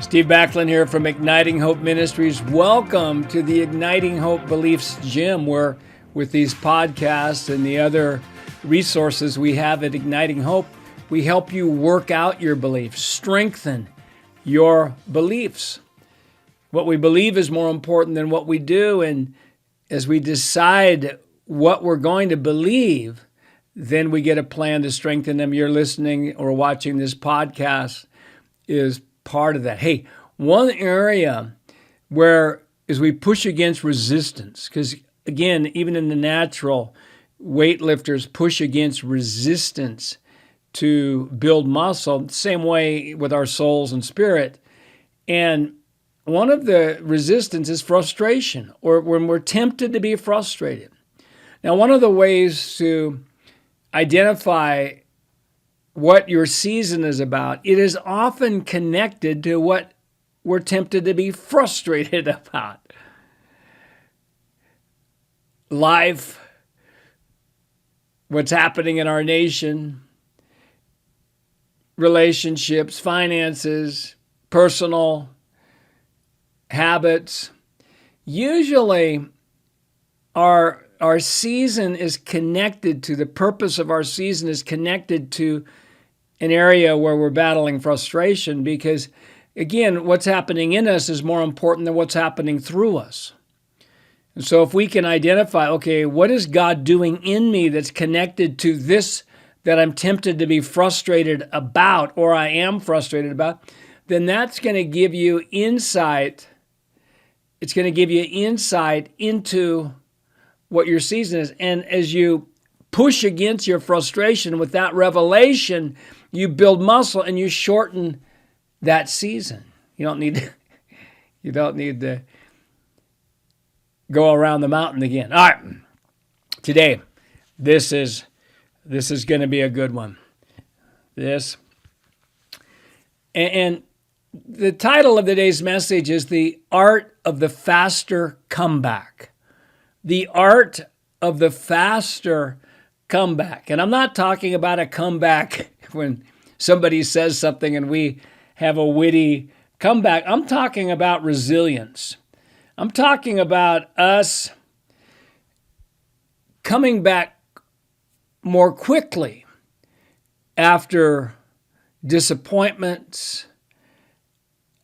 Steve Backlund here from Igniting Hope Ministries. Welcome to the Igniting Hope Beliefs Gym, where with these podcasts and the other resources we have at Igniting Hope, we help you work out your beliefs, strengthen your beliefs. What we believe is more important than what we do, and as we decide what we're going to believe, then we get a plan to strengthen them. You're listening or watching this podcast is part of that. Hey, one area where as we push against resistance, because again, even in the natural, weightlifters push against resistance to build muscle, same way with our souls and spirit. And one of the resistance is frustration, or when we're tempted to be frustrated. Now, one of the ways to identify what your season is about, it is often connected to what we're tempted to be frustrated about. Life, what's happening in our nation, relationships, finances, personal habits. Usually our season is connected to, the purpose of our season is connected to an area where we're battling frustration, because again, what's happening in us is more important than what's happening through us. And so if we can identify, okay, what is God doing in me that's connected to this that I'm tempted to be frustrated about, or I am frustrated about, then that's going to give you insight. It's going to give you insight into what your season is. And as you push against your frustration with that revelation, you build muscle and you shorten that season. You don't need to go around the mountain again. All right. Today, this is going to be a good one. And the title of today's message is The Art of the Faster Comeback. The art of the faster comeback. And I'm not talking about a comeback when somebody says something and we have a witty comeback. I'm talking about resilience. I'm talking about us coming back more quickly after disappointments,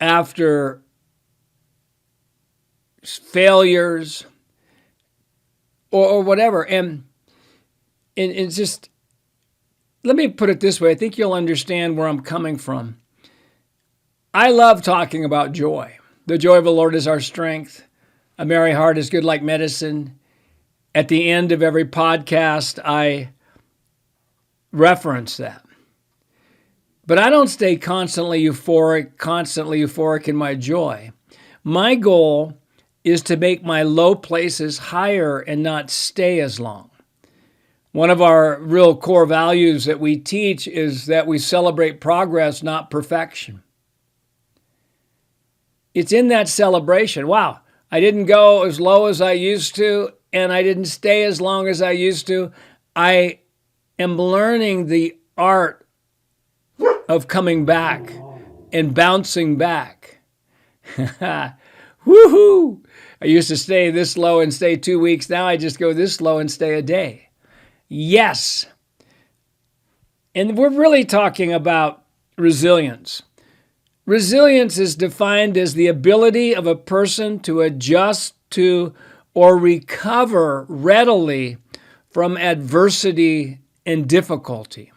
after failures, or whatever. And just, let me put it this way. I think you'll understand where I'm coming from. I love talking about joy. The joy of the Lord is our strength. A merry heart is good like medicine. At the end of every podcast, I reference that. But I don't stay constantly euphoric in my joy. My goal is to make my low places higher and not stay as long. One of our real core values that we teach is that we celebrate progress, not perfection. It's in that celebration. Wow, I didn't go as low as I used to, and I didn't stay as long as I used to. I am learning the art of coming back and bouncing back. Woohoo! I used to stay this low and stay 2 weeks. Now I just go this low and stay a day. Yes. And we're really talking about resilience. Resilience is defined as the ability of a person to adjust to or recover readily from adversity and difficulty.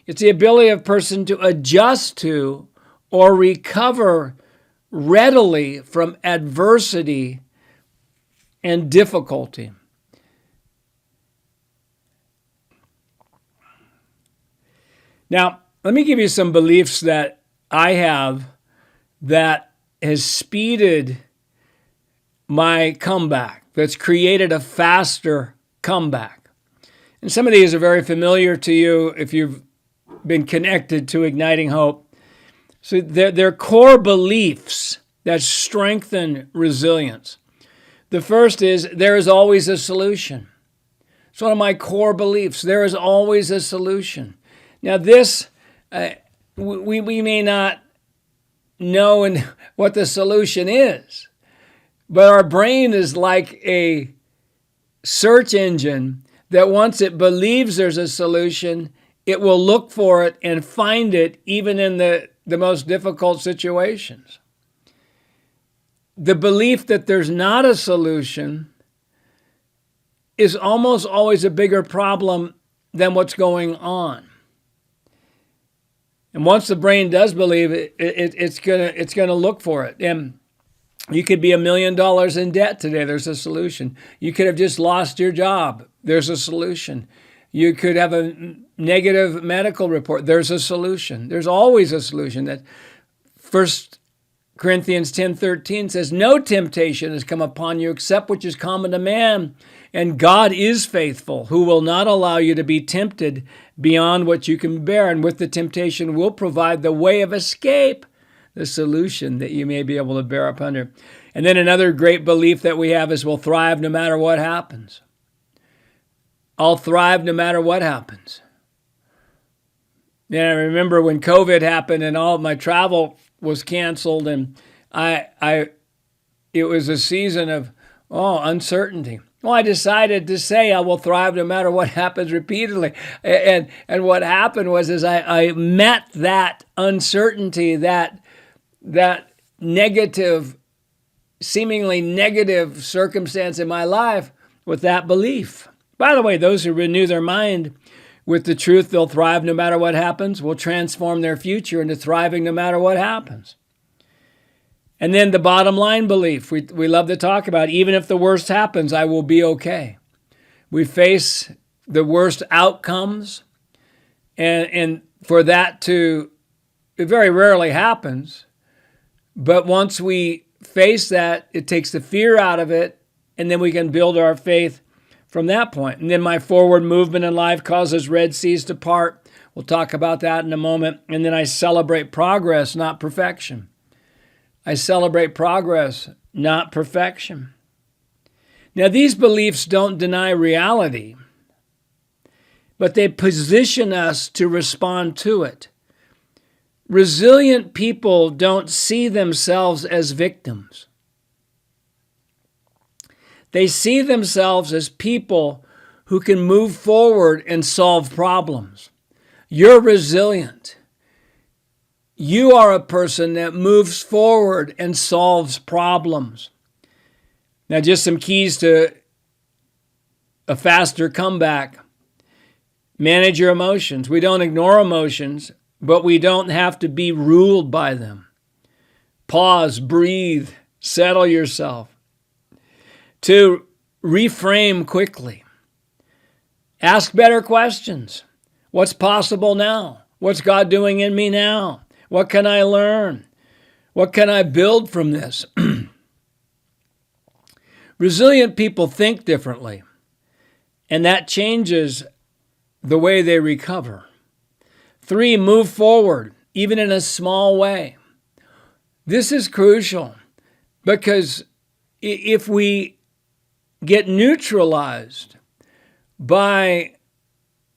It's the ability of a person to adjust to or recover readily from adversity and difficulty. Now, let me give you some beliefs that I have that has speeded my comeback, that's created a faster comeback. And some of these are very familiar to you if you've been connected to Igniting Hope. So they're core beliefs that strengthen resilience. The first is there is always a solution. It's one of my core beliefs. There is always a solution. Now this, we may not know what the solution is. But our brain is like a search engine that once it believes there's a solution, it will look for it and find it even in the most difficult situations. The belief that there's not a solution is almost always a bigger problem than what's going on. And once the brain does believe it, it's gonna look for it. And you could be $1 million in debt today. There's a solution. You could have just lost your job. There's a solution. You could have a negative medical report. There's a solution. There's always a solution. That 1 Corinthians 10:13 says, no temptation has come upon you except which is common to man. And God is faithful, who will not allow you to be tempted beyond what you can bear. And with the temptation will provide the way of escape, the solution that you may be able to bear up under. And then another great belief that we have is we'll thrive no matter what happens. I'll thrive no matter what happens. And I remember when COVID happened and all of my travel was canceled, and it was a season of uncertainty. Well, I decided to say I will thrive no matter what happens repeatedly. And what happened was I met that uncertainty, that negative, seemingly negative circumstance in my life with that belief. By the way, those who renew their mind with the truth, they'll thrive no matter what happens, will transform their future into thriving no matter what happens. And then the bottom line belief, we love to talk about, even if the worst happens, I will be okay. We face the worst outcomes, and for that it very rarely happens, but once we face that, it takes the fear out of it, and then we can build our faith from that point. And then my forward movement in life causes Red Seas to part. We'll talk about that in a moment. And then I celebrate progress, not perfection. I celebrate progress, not perfection. Now, these beliefs don't deny reality, but they position us to respond to it. Resilient people don't see themselves as victims. They see themselves as people who can move forward and solve problems. You're resilient. You are a person that moves forward and solves problems. Now, just some keys to a faster comeback. Manage your emotions. We don't ignore emotions, but we don't have to be ruled by them. Pause, breathe, settle yourself. 2, reframe quickly. Ask better questions. What's possible now? What's God doing in me now? What can I learn? What can I build from this? Resilient people think differently, and that changes the way they recover. 3, move forward, even in a small way. This is crucial because if we get neutralized by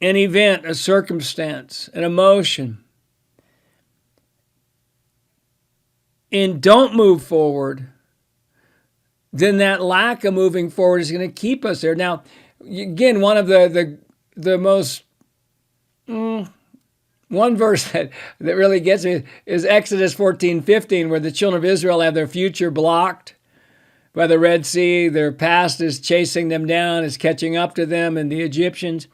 an event, a circumstance, an emotion, and don't move forward, then that lack of moving forward is going to keep us there. Now, again, one of the most, one verse that really gets me is Exodus 14:15, where the children of Israel have their future blocked by the Red Sea. Their past is chasing them down, is catching up to them and the Egyptians,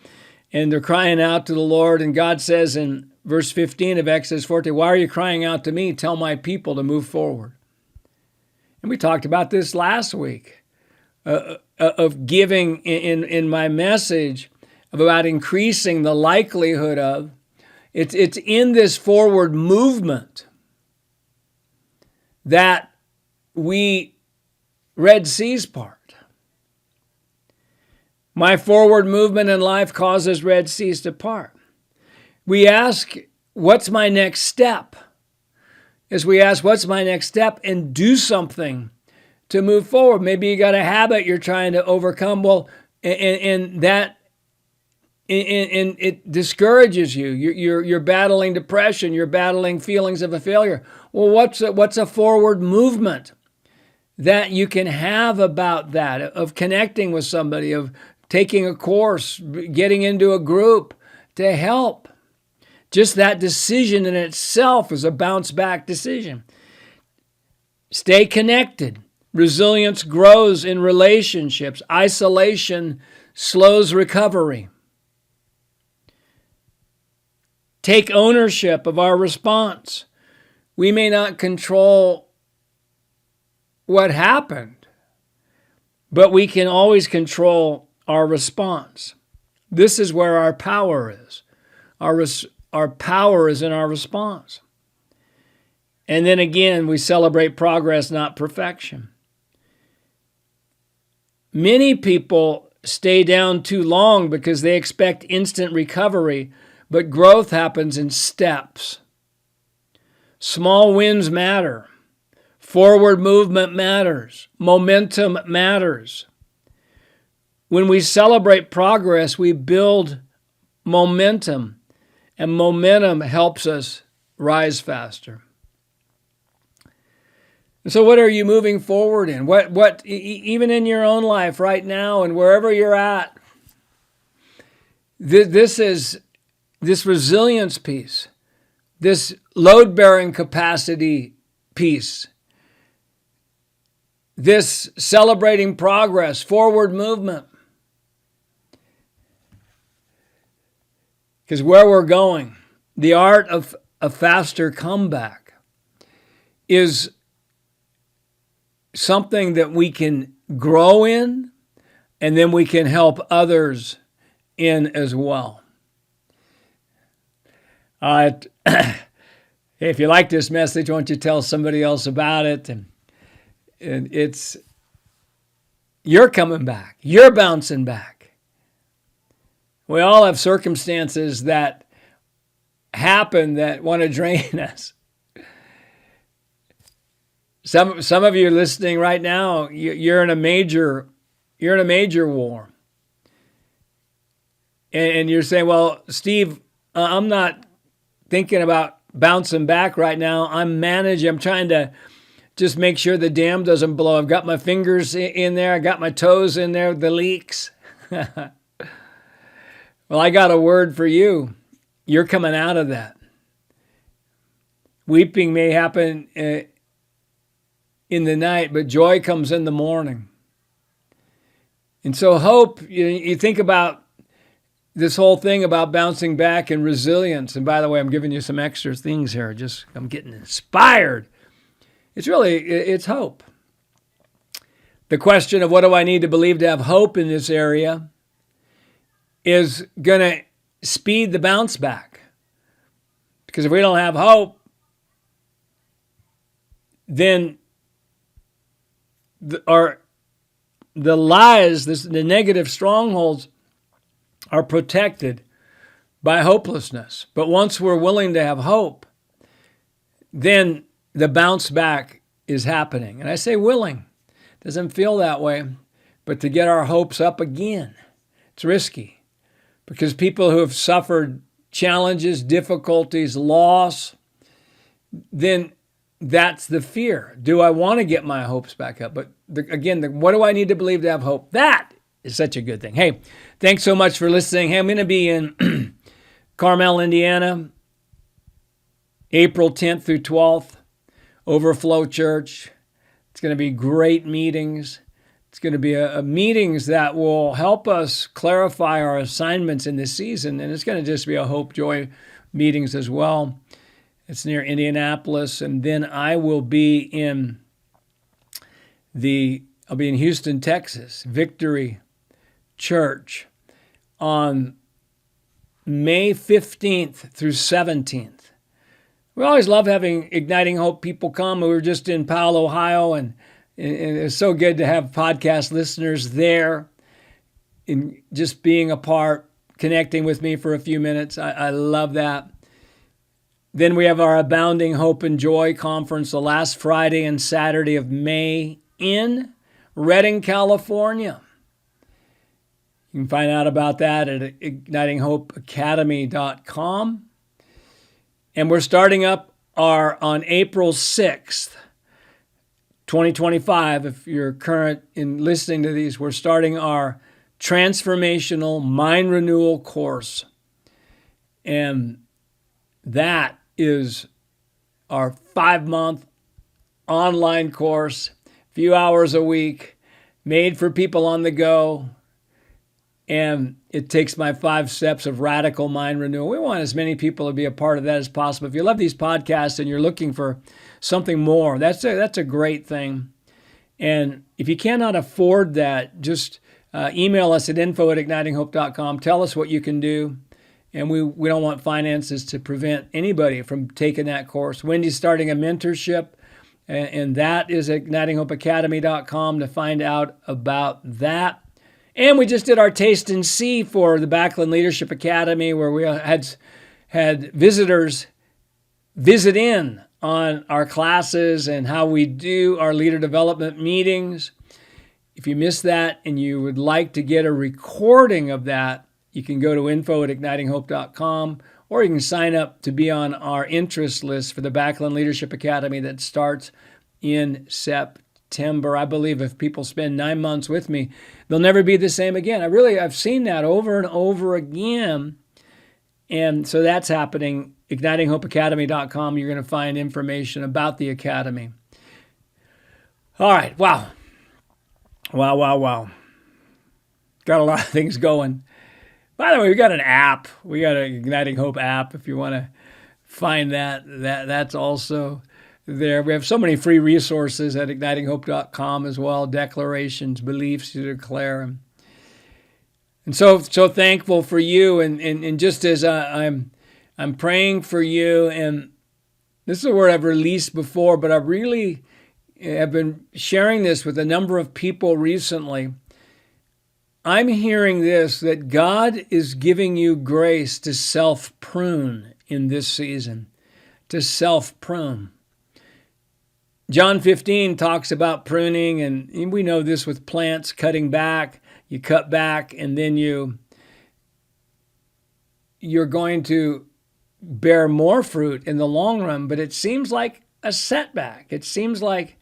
and they're crying out to the Lord. And God says in verse 15 of Exodus 14, why are you crying out to me? Tell my people to move forward. And we talked about this last week, of giving in my message about increasing the likelihood of, it's in this forward movement that we Red Seas part. My forward movement in life causes Red Seas to part. We ask, what's my next step? As we ask, what's my next step? And do something to move forward. Maybe you got a habit you're trying to overcome. Well, and that and it discourages you. You're battling depression. You're battling feelings of a failure. Well, what's a forward movement that you can have about that, of connecting with somebody, of taking a course, getting into a group to help? Just that decision in itself is a bounce back decision. Stay connected. Resilience grows in relationships. Isolation slows recovery. Take ownership of our response. We may not control what happened, but we can always control our response. This is where our power is. Our power is in our response. And then again, we celebrate progress, not perfection. Many people stay down too long because they expect instant recovery, but growth happens in steps. Small wins matter. Forward movement matters. Momentum matters. When we celebrate progress, we build momentum, and momentum helps us rise faster. So what are you moving forward in? What even in your own life right now and wherever you're at, this resilience piece, this load-bearing capacity piece, this celebrating progress, forward movement. Because where we're going, the art of a faster comeback is something that we can grow in, and then we can help others in as well. If you like this message, why don't you tell somebody else about it? And it's, you're coming back. You're bouncing back. We all have circumstances that happen that want to drain us. Some of you listening right now, you're in a major war. And you're saying, well, Steve, I'm not thinking about bouncing back right now. I'm trying to just make sure the dam doesn't blow. I've got my fingers in there. I got my toes in there, the leaks. Well, I got a word for you. You're coming out of that. Weeping may happen in the night, but joy comes in the morning. And so hope, you think about this whole thing about bouncing back and resilience. And by the way, I'm giving you some extra things here. I'm getting inspired. It's hope. The question of what do I need to believe to have hope in this area is going to speed the bounce back. Because if we don't have hope, then the lies, the negative strongholds are protected by hopelessness. But once we're willing to have hope, then the bounce back is happening. And I say willing. It doesn't feel that way. But to get our hopes up again, it's risky. Because people who have suffered challenges, difficulties, loss, then that's the fear. Do I want to get my hopes back up? But what do I need to believe to have hope? That is such a good thing. Hey, thanks so much for listening. Hey, I'm going to be in Carmel, Indiana, April 10th through 12th, Overflow Church. It's going to be great meetings. It's going to be meetings that will help us clarify our assignments in this season. And it's going to just be a Hope Joy meetings as well. It's near Indianapolis. And then I will be in Houston, Texas, Victory Church on May 15th through 17th. We always love having Igniting Hope people come. We were just in Powell, Ohio, and it's so good to have podcast listeners there and just being a part, connecting with me for a few minutes. I love that. Then we have our Abounding Hope and Joy Conference the last Friday and Saturday of May in Redding, California. You You can find out about that at ignitinghopeacademy.com. And we're starting up on April 6th, 2025. If you're current in listening to these, we're starting our transformational mind renewal course. And that is our 5-month online course, a few hours a week, made for people on the go. And it takes my 5 steps of radical mind renewal. We want as many people to be a part of that as possible. If you love these podcasts and you're looking for something more, that's a great thing. And if you cannot afford that, just email us at info@ignitinghope.com. Tell us what you can do. And we don't want finances to prevent anybody from taking that course. Wendy's starting a mentorship, and that is at ignitinghopeacademy.com to find out about that. And we just did our taste and see for the Backlund Leadership Academy, where we had visitors visit in on our classes and how we do our leader development meetings. If you missed that and you would like to get a recording of that, you can go to info@ignitinghope.com, or you can sign up to be on our interest list for the Backlund Leadership Academy that starts in September. I believe if people spend 9 months with me, they'll never be the same again. I've seen that over and over again. And so that's happening. ignitinghopeacademy.com. You're going to find information about the academy. All right. Wow. Got a lot of things going. By the way, we got an app. We got an Igniting Hope app. If you want to find that's also there. We have so many free resources at ignitinghope.com as well. Declarations, beliefs to declare. And so thankful for you. And just as I'm praying for you, and this is a word I've released before, but I really have been sharing this with a number of people recently. I'm hearing this, that God is giving you grace to self-prune in this season, to self-prune. John 15 talks about pruning, and we know this with plants, cutting back. You cut back, and then you're going to bear more fruit in the long run, but it seems like a setback. It seems like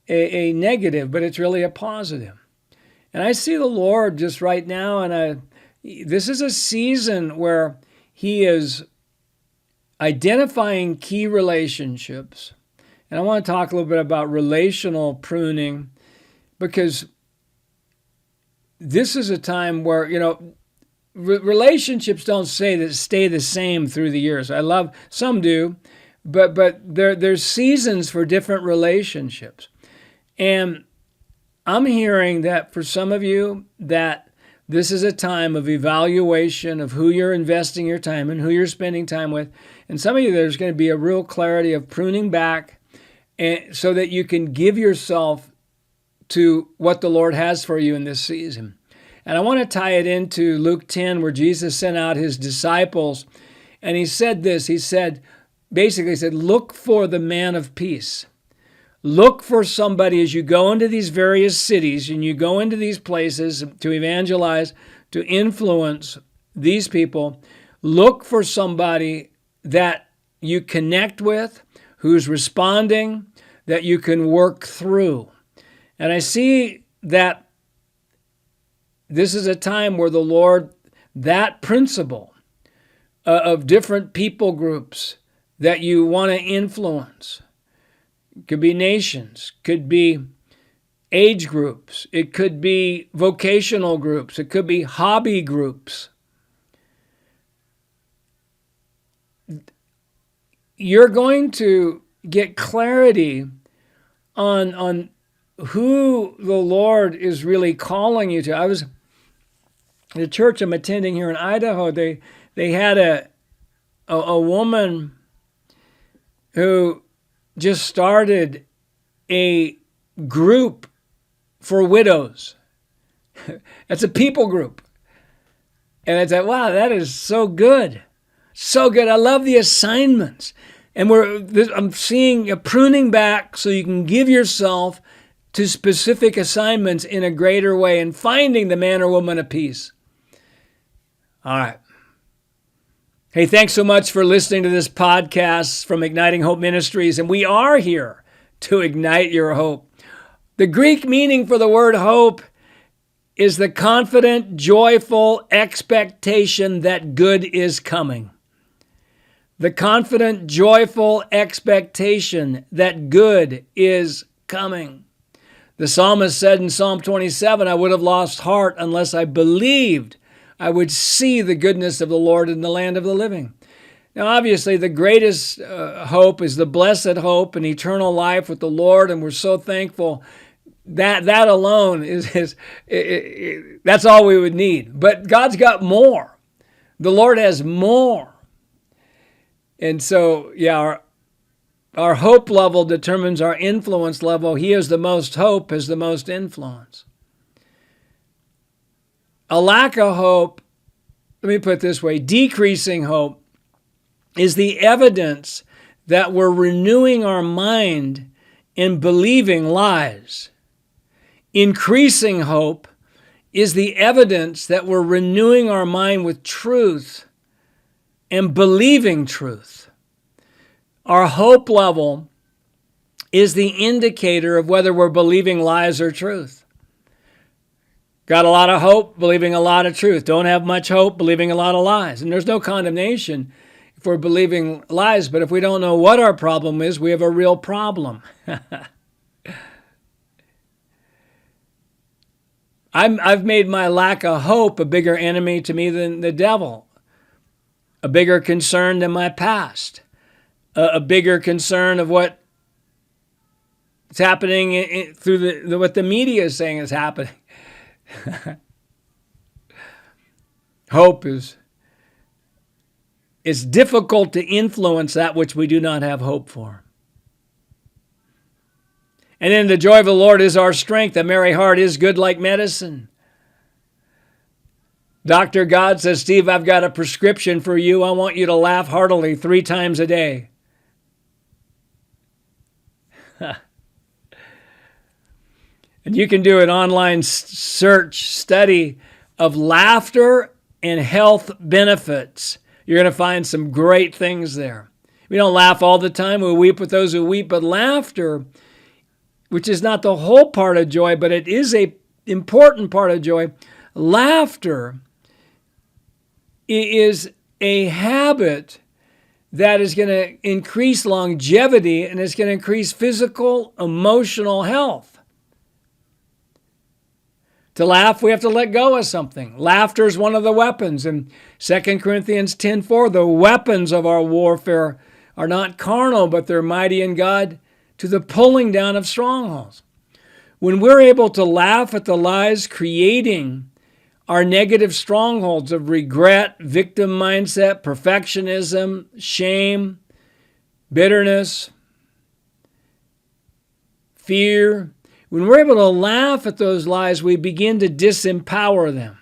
a negative, but it's really a positive. And I see the Lord just right now, and this is a season where He is identifying key relationships. And I want to talk a little bit about relational pruning, because this is a time where, relationships don't stay the same through the years. Some do, but there's seasons for different relationships. And I'm hearing that for some of you, that this is a time of evaluation of who you're investing your time and who you're spending time with. And some of you, there's going to be a real clarity of pruning back, and so that you can give yourself to what the Lord has for you in this season. And I want to tie it into Luke 10, where Jesus sent out His disciples, and He said this. He said, look for the man of peace. Look for somebody as you go into these various cities and you go into these places to evangelize, to influence these people. Look for somebody that you connect with, who's responding, that you can work through. And I see that this is a time where the Lord, that principle of different people groups that you want to influence, it could be nations, could be age groups, it could be vocational groups, it could be hobby groups. You're going to get clarity on who the Lord is really calling you to. I was at a church I'm attending here in Idaho. They had a woman who just started a group for widows. It's a people group. And I thought, wow, that is so good. So good. I love the assignments. And I'm seeing a pruning back so you can give yourself to specific assignments in a greater way and finding the man or woman of peace. All right. Hey, thanks so much for listening to this podcast from Igniting Hope Ministries. And we are here to ignite your hope. The Greek meaning for the word hope is the confident, joyful expectation that good is coming. The confident, joyful expectation that good is coming. The psalmist said in Psalm 27, I would have lost heart unless I believed I would see the goodness of the Lord in the land of the living. Now, obviously, the greatest hope is the blessed hope and eternal life with the Lord, and we're so thankful that alone that's all we would need. But God's got more. The Lord has more. And so, yeah, our hope level determines our influence level. He has the most hope, has the most influence. A lack of hope, let me put it this way, decreasing hope is the evidence that we're renewing our mind in believing lies. Increasing hope is the evidence that we're renewing our mind with truth and believing truth. Our hope level is the indicator of whether we're believing lies or truth. Got a lot of hope, believing a lot of truth. Don't have much hope, believing a lot of lies. And there's no condemnation if we're believing lies, but if we don't know what our problem is, we have a real problem. I've made my lack of hope a bigger enemy to me than the devil, a bigger concern than my past, a bigger concern of what's happening through what the media is saying is happening. Hope it's difficult to influence that which we do not have hope for. And then the joy of the Lord is our strength. A merry heart is good like medicine. Dr. God says, Steve, I've got a prescription for you. I want you to laugh heartily 3 times a day. And you can do an online search study of laughter and health benefits. You're going to find some great things there. We don't laugh all the time. We weep with those who weep. But laughter, which is not the whole part of joy, but it is an important part of joy. Laughter is a habit that is going to increase longevity and it's going to increase physical, emotional health. To laugh, we have to let go of something. Laughter is one of the weapons. In 2 Corinthians 10:4, the weapons of our warfare are not carnal, but they're mighty in God to the pulling down of strongholds. When we're able to laugh at the lies creating our negative strongholds of regret, victim mindset, perfectionism, shame, bitterness, fear, when we're able to laugh at those lies, we begin to disempower them.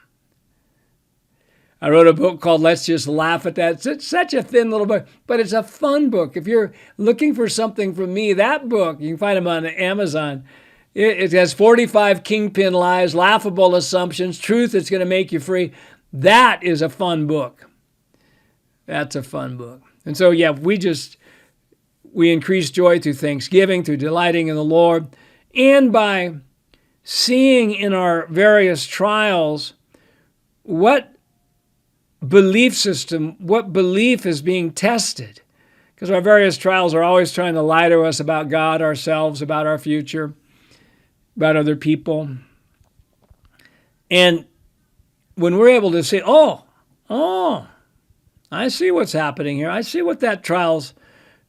I wrote a book called Let's Just Laugh at That. It's such a thin little book, but it's a fun book. If you're looking for something from me, that book, you can find them on Amazon. It has 45 kingpin lies, laughable assumptions, truth that's going to make you free. That is a fun book. That's a fun book. And so, yeah, we increase joy through thanksgiving, through delighting in the Lord, and by seeing in our various trials what belief system, what belief is being tested. Because our various trials are always trying to lie to us about God, ourselves, about our future, about other people. And when we're able to say, oh, I see what's happening here. I see what that trial's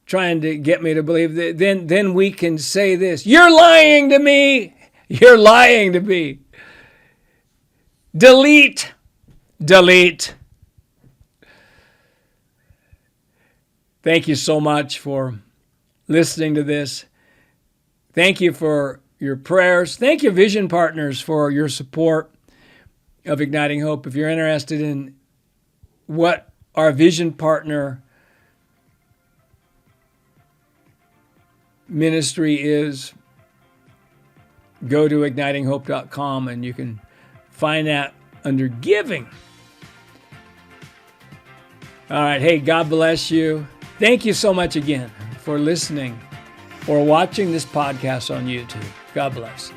trying to get me to believe. Then we can say this, you're lying to me. You're lying to me. Delete. Thank you so much for listening to this. Thank you for your prayers. Thank you, Vision Partners, for your support of Igniting Hope. If you're interested in what our Vision Partner ministry is, go to ignitinghope.com and you can find that under giving. All right. Hey, God bless you. Thank you so much again for listening or watching this podcast on YouTube. God bless.